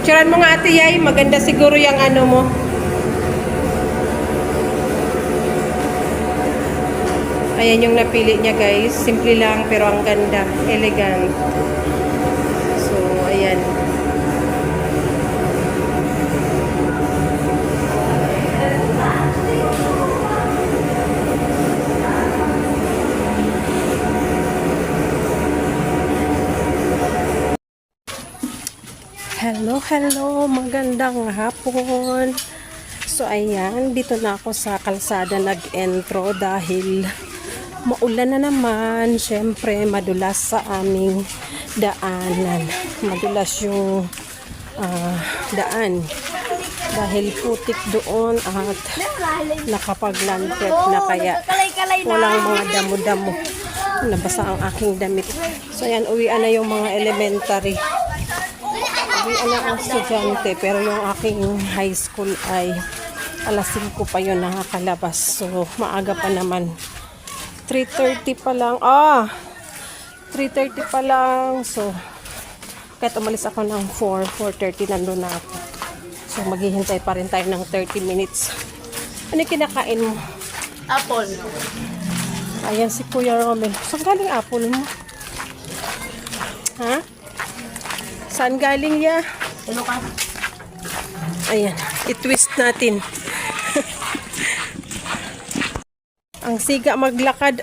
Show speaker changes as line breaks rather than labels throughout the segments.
Picturean mo nga, Ate Yay. Maganda siguro yung ano mo. Ayan yung napili niya, guys. Simple lang, pero ang ganda. Elegant. So, ayan. Hello, magandang hapon. So ayan, dito na ako sa kalsada nag-entro dahil maulan na naman. Syempre, madulas sa aming daanan. Madulas yung daan dahil putik doon at nakapag-land prep na kaya walang mga damo-damo. Nabasa ang aking damit. So ayan, uwian na yung mga elementary. Uwian na ang estudyante, pero yung aking high school ay alas 5 pa yun nakakalabas. So, maaga pa naman. 3:30 pa lang. 3:30 pa lang. So, kahit umalis ako ng 4:30 nandun na ako. So, maghihintay pa rin tayo ng 30 minutes. Ano yung kinakain mo?
Apple.
Ayan si Kuya Romel. Saan galing apple mo? Ha? Saan galing ya?
Ano ka?
Ayan, i-twist natin. Ang siga maglakad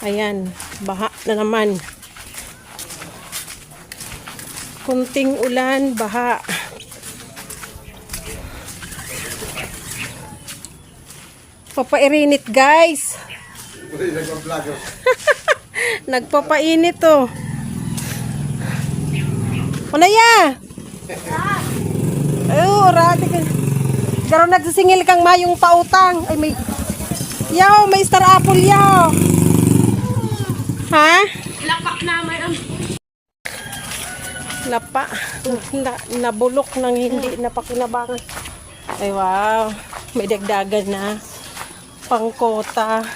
Ayan, baha na naman. Kunting ulan, baha. Papairinit, guys. Nagpapainit oh. Ano ya? Oh, rati ka. Karon nagsisingil kang mayong pautang. Ay may yaw, may star apple yaw. Ha?
Lapak na may
Lapa. Nabulok ng hindi napakinabangan. Ay wow, may dagdagan na. Pangkota.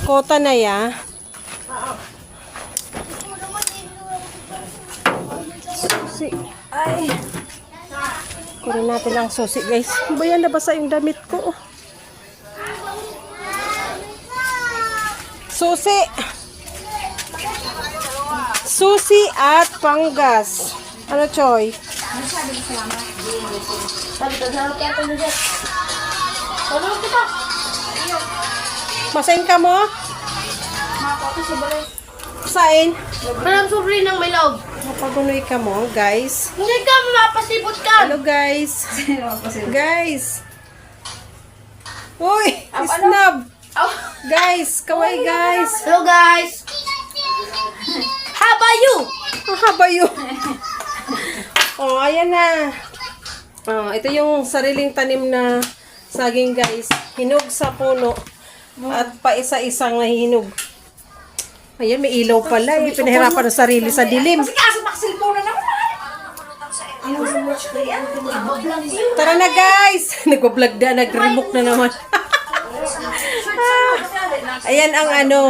Kota na ya. Susi. Ay. Kunin natin ang susi, guys. Bayan na basa yung damit ko. Susi. Susi at panggas. Ano, Choy? Masain ka mo? Sain?
Parang sobre ng may loob.
Mapagunoy ka mo, guys.
Hindi ka mapasipot ka.
Hello, guys. Guys. Uy, snub. Guys, kaway, guys.
Hello guys. How about you?
How about you? Oh, ayan na. Oh, ito yung sariling tanim na saging, guys. Hinog sa puno. At pa isa-isang nahihinog. Ayan, may ilaw pala. Hindi pinahirapan ng sarili sa dilim. Tara na, guys. Nag-vlog na. Nag-remoke na naman. Ayan ang ano.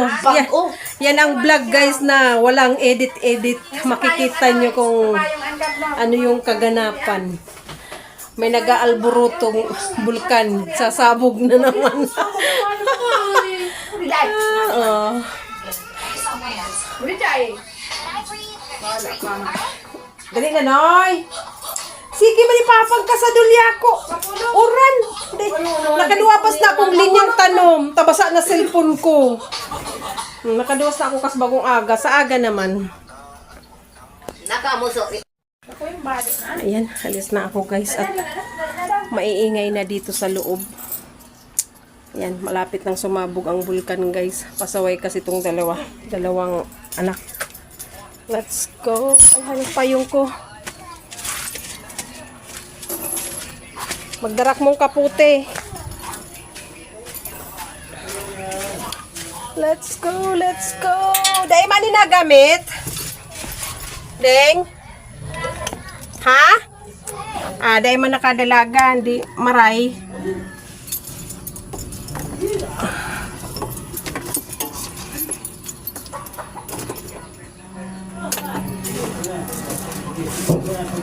Yan ang vlog, guys, na walang edit-edit. Makikita nyo kung ano yung kaganapan. May nag-aalborotong bulkan. Sasabog na naman. Dali na, Noy. Sige, manipapag ka sa dulyako. Oran. Nakaduwapas na akong linyang tanom. Tabasa na cellphone ko. Nakaduwas na ako kas bagong aga. Sa aga naman.
Nakamuso.
Ayan, alis na ako, guys. At maiingay na dito sa loob. Ayan, malapit nang sumabog ang bulkan, guys. Pasaway kasi itong dalawang anak. Let's go. Ay, yung payong ko. Magdarak mong kaputi. Let's go, let's go. Dahil man nagamit? Deng? Ha? Dahil man nakadalagan. Di maray. Aray.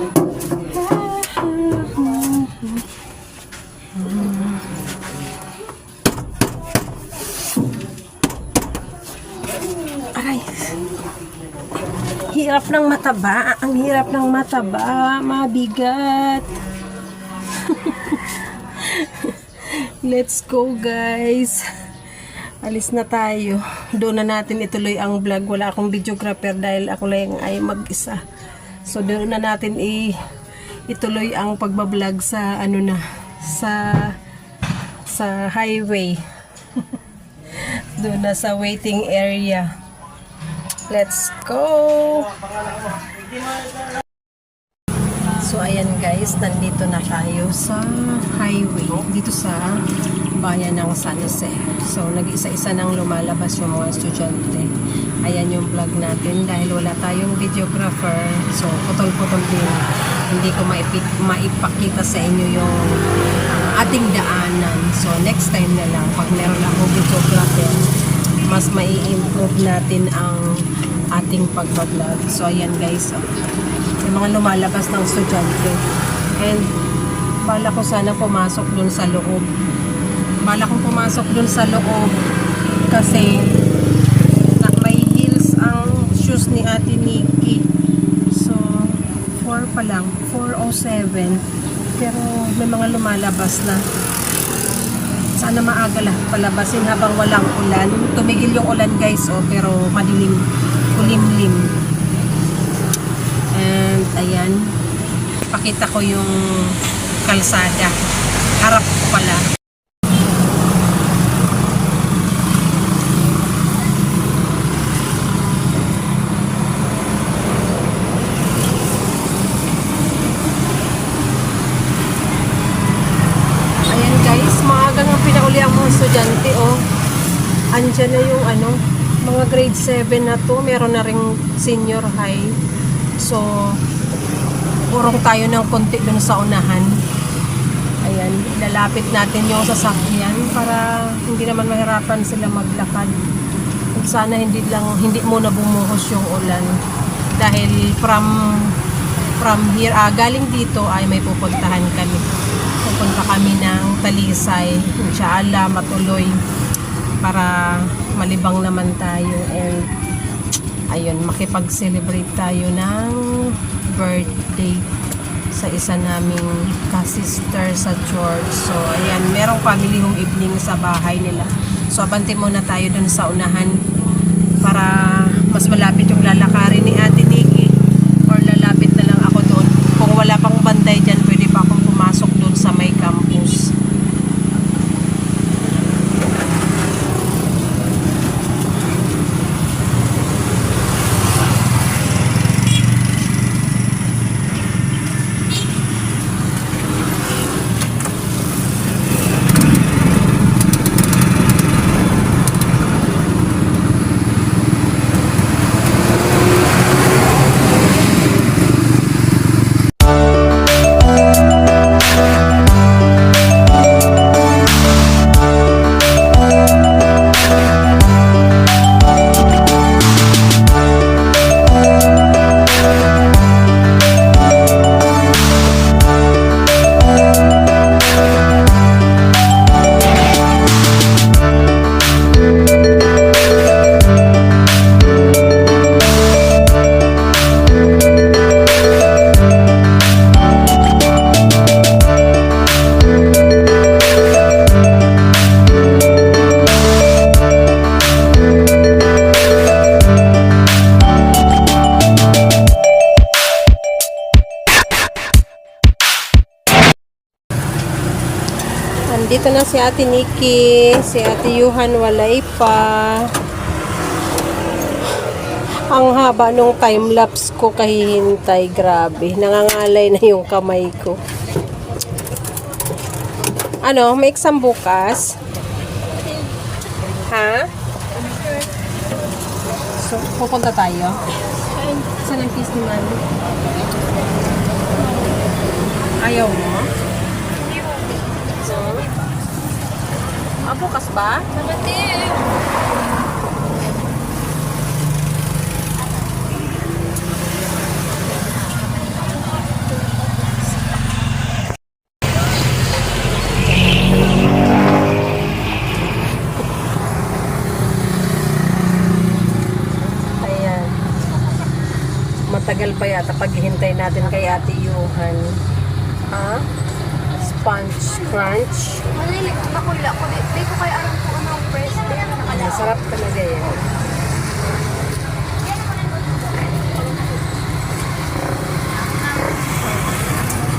Hirap ng mataba. Ang hirap ng mataba. Mabigat. Let's go, guys. Alis na tayo. Doon na natin ituloy ang vlog. Wala akong videographer dahil ako lang ay mag-isa. So doon na natin ituloy ang pagbablog sa ano na sa highway. Doon na sa waiting area. Let's go. So ayan guys, nandito na tayo sa highway dito sa bayan ng San Jose. So nag-isa-isa nang lumalabas yung mga estudyante. Ayan yung vlog natin dahil wala tayong videographer. So putol-putol din. Hindi ko maipakita sa inyo yung ating daanan. So next time na lang pag meron akong videographer, mas mai-improve natin ang ating pagbablog. So ayan guys, yung mga lumalabas ng estudyante. And bala ko sana pumasok dun sa loob. Bala kong pumasok dun sa loob kasi may heels ang shoes ni Ate Nikki. So 4 pa lang, 4:07. Pero may mga lumalabas na. Sana maaga lahat palabasin habang walang ulan. Tumigil yung ulan guys, pero madilim, kulimlim. And ayan, pakita ko yung kalsada. Harap ko pala. Ayan guys, maaga nga pinauli ang mga estudyante, oh. Andyan na yung mga grade 7 na to. Meron na ring senior high. So, purong tayo ng konti dun sa unahan. Ayan, ilalapit natin yung sasakyan para hindi naman mahirapan sila maglakad. At sana hindi muna bumuhos yung ulan. Dahil from here, galing dito ay may pupuntahan kami. Pupunta kami ng Talisay, Inshallah, matuloy para malibang naman tayo and ayun, makipag-celebrate tayo ng birthday sa isa naming ka-sister sa church. So, ayan, merong family home evening sa bahay nila. So, abante muna tayo dun sa unahan para mas malapit yung lalakarin ni Ate Nikki or lalapit na lang ako doon. Kung wala pang banday dyan, pwede pa akong pumasok doon sa may campus. Dito na si Ate Nikki, si Ate Yuhan walay pa. Ang haba nung time-lapse ko kahihintay, grabe. Nangangalay na yung kamay ko. May exam bukas? Ha? So, pupunta tayo? Saan ang kiss ni Mami? Ayaw mo? Bukas ba? Matagal pa yata paghihintay natin kay Ate Johan. Ha? Sponge crunch.
Manilig ako ko. Di ko kaya alam kung ano ang press.
Masarap talaga yan.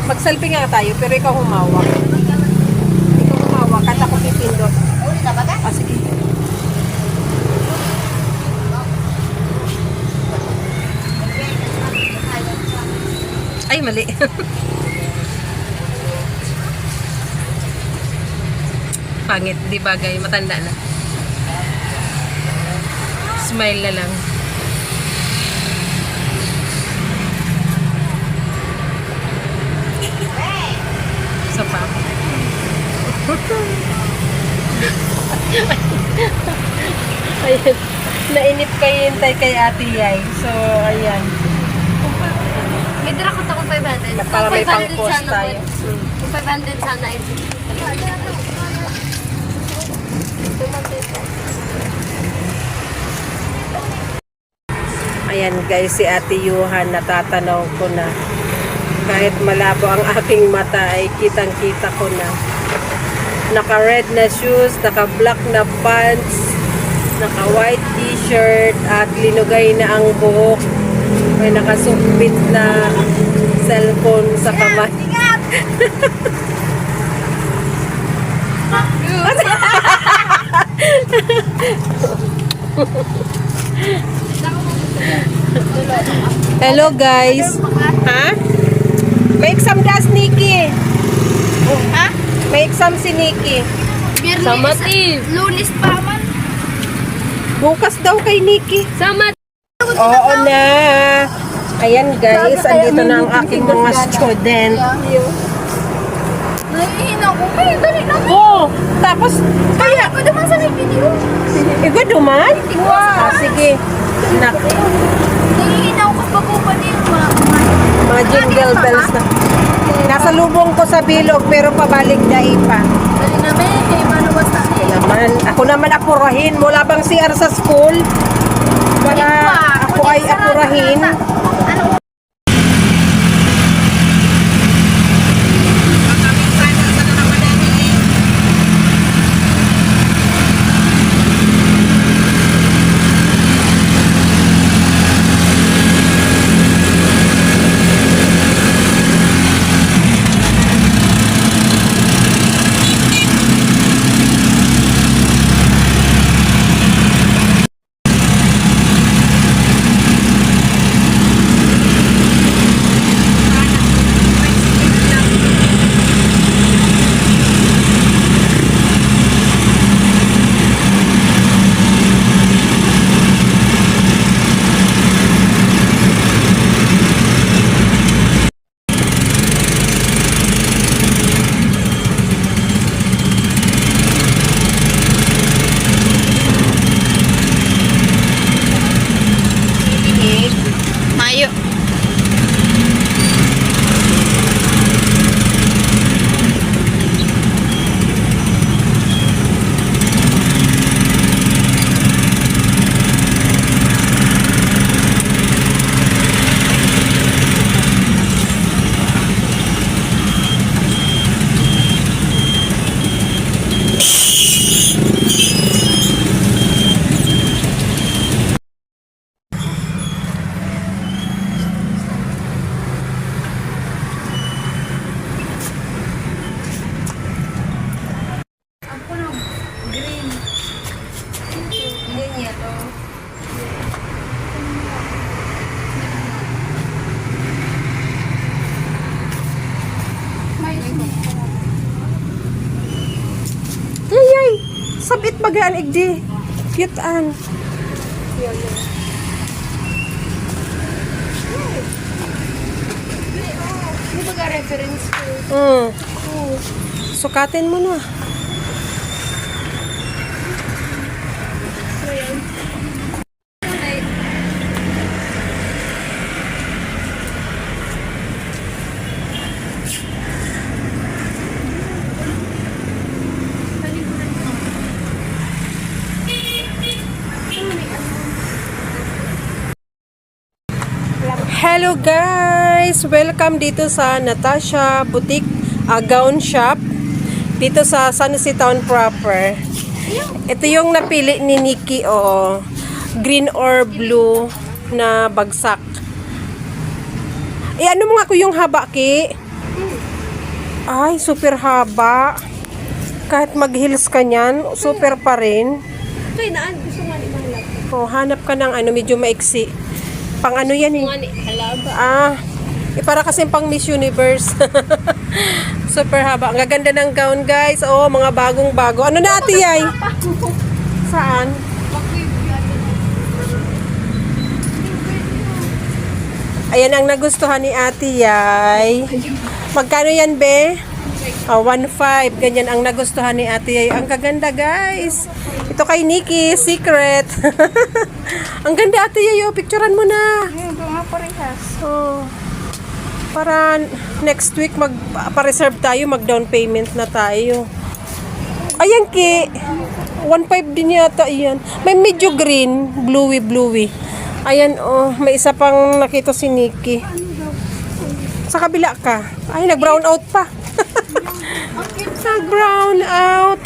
Mag-selfie nga tayo, pero ikaw humawak. Ikaw humawak, at ako pipindot.
Uli ka ba ka?
Ah, sige. Ay, mali. Pangit, di bagay, matanda na. Smile na lang. Isa pa. Ayan. Nainip kayo hintay kay Ate Yay. So, ayan.
May dira ko kung 500.
Para may
Kung 500
pang-post
sana
tayo.
po. Kung 500 sana ito.
Ayan guys, si Ate Johan, natatanaw ko na. Kahit malabo ang aking mata ay kitang-kita ko na. Naka-red na shoes, naka-black na pants, naka-white t-shirt, at linugay na ang buhok. May nakasumpit na cellphone sa kamay. Hello guys. Ha? May exam das Nikki.
Ha?
May exam si Nikki.
Biyernes.
Samat eh.
Lunes pa man.
Bukas daw kay Nikki.
Samat.
Oo na. Ayan guys, andito na ang aking mga student.
Nahihina ko. Ay, dali na.
Oh, tapos kaya
Ako naman sa may video.
ikaw duman? Ah, sige. Nak,
Nahihina ko kasi babupa niyo.
mga jingle bells na. Nasa lubong ko sa bilog pero pabalik dai pa.
Dali na may. Kaya manuwas na niya.
Naman, ako naman apurahin. Wala bang CR sa school? Para ako ay apurahin.
Mayo.
Ay, sabit bagaan igdi. Cute an.
Hindi ba ka reference ko?
Sukatin mo na. Hello guys! Welcome dito sa Natasha Boutique Gown Shop dito sa San Jose Town proper. Ito yung napili ni Nikki, green or blue na bagsak. Ano mo nga ko yung haba, Ki? Ay, super haba. Kahit mag-heels ka niyan, super pa rin.
Kaya naan, gusto nga ni Mahalap.
Hanap ka ng medyo maiksi. Pang ano yan eh?
Nga ni Halaba.
Para kasi pang Miss Universe. Super haba. Ang gaganda ng gown, guys. Mga bagong-bago. Ano na, Ate Yay? Saan? Ayan ang nagustuhan ni Ate Yay. Magkano yan, be? 1.5. Ganyan ang nagustuhan ni Ate Yay. Ang kaganda, guys. Ito kay Nikki, secret. Ang ganda, Ate Yay. Picturean mo na.
Ito nga parehas.
Para next week pa-reserve tayo, mag-down payment na tayo. Ayan, Ki. 1.5 din yata yan. May medyo green, bluey. Ayan, may isa pang nakita si Nikki. Sa kabila ka. Ay, nag-brown out pa. Nag-brown out.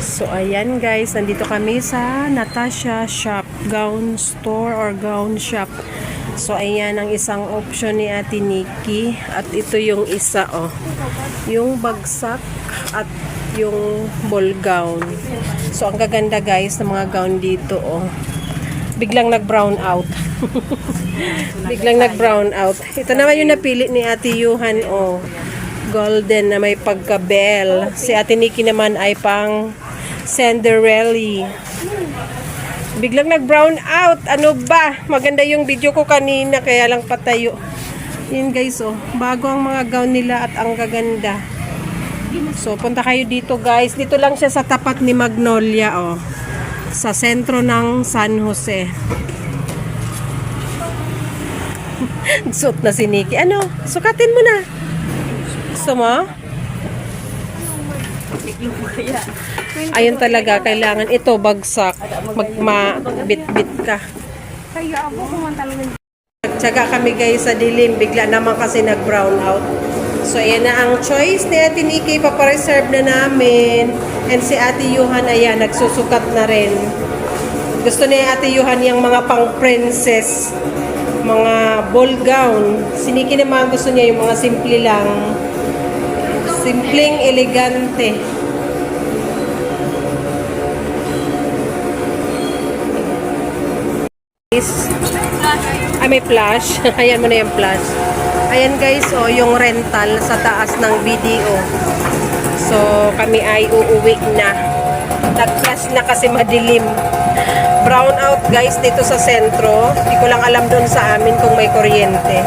So, ayan guys, nandito kami sa Natasha Shop, gown store or gown shop. So, ayan ang isang option ni Ate Nikki. At ito yung isa, yung bagsak at yung ball gown. So, ang gaganda guys ng mga gown dito, biglang nag-brown out. Biglang nag-brown out. Ito naman yung napili ni Ate Yuhan, golden na may pagka-bell. Si Ate Nikki naman ay pang Cinderella. Biglang nag-brown out. Ano ba? Maganda yung video ko kanina, kaya lang patayo. Yun guys, bago ang mga gown nila at ang gaganda. So, punta kayo dito guys. Dito lang siya sa tapat ni Magnolia, sa sentro ng San Jose. Suot na si Nikki. Ano? Sukatin mo na. Gusto mo? Ayun talaga, kailangan ito bagsak. Magma-bit-bit ka.
Kaya ako kumanta lang.
Tsaga kami guys sa dilim. Bigla naman kasi nag-brown out. So, ayan na ang choice ni Ate Nikki. Papareserve na namin. And si Ate Yuhan, ayan, nagsusukat na rin. Gusto ni Ate Yuhan yung mga pang-princess. Mga ball gown. Si Nikki naman gusto niya yung mga simple lang. Simpleng elegante. Ay, may flash. Ayan mo na yung flash. Ayan guys, yung rental sa taas ng video. So, kami ay uuwi na. Nag-flash na kasi madilim. Brown out guys dito sa sentro. Hindi ko lang alam doon sa amin kung may kuryente.